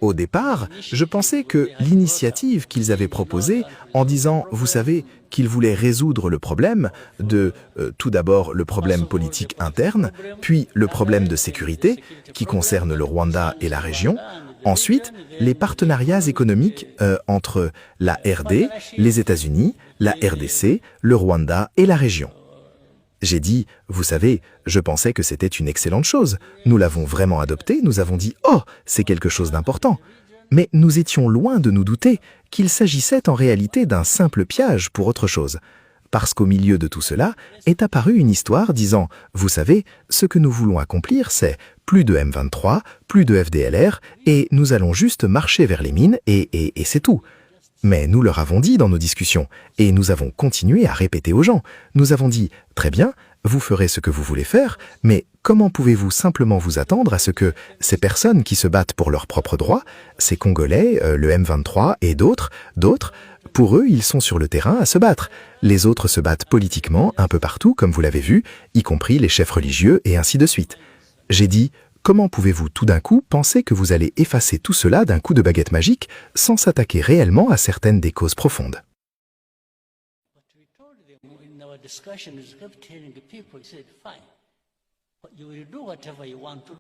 Au départ, je pensais que l'initiative qu'ils avaient proposée en disant, vous savez, qu'ils voulaient résoudre le problème de, tout d'abord, le problème politique interne, puis le problème de sécurité qui concerne le Rwanda et la région, ensuite, les partenariats économiques entre la RD, les États-Unis, la RDC, le Rwanda et la région. J'ai dit, vous savez, je pensais que c'était une excellente chose. Nous l'avons vraiment adopté, nous avons dit, oh, c'est quelque chose d'important. Mais nous étions loin de nous douter qu'il s'agissait en réalité d'un simple piège pour autre chose. Parce qu'au milieu de tout cela est apparue une histoire disant, vous savez, ce que nous voulons accomplir, c'est plus de M23, plus de FDLR, et nous allons juste marcher vers les mines, et c'est tout. Mais nous leur avons dit dans nos discussions, et nous avons continué à répéter aux gens. Nous avons dit, très bien, vous ferez ce que vous voulez faire, mais comment pouvez-vous simplement vous attendre à ce que ces personnes qui se battent pour leurs propres droits, ces Congolais, le M23 et d'autres, pour eux, ils sont sur le terrain à se battre. Les autres se battent politiquement un peu partout, comme vous l'avez vu, y compris les chefs religieux et ainsi de suite. J'ai dit, comment pouvez-vous tout d'un coup penser que vous allez effacer tout cela d'un coup de baguette magique sans s'attaquer réellement à certaines des causes profondes?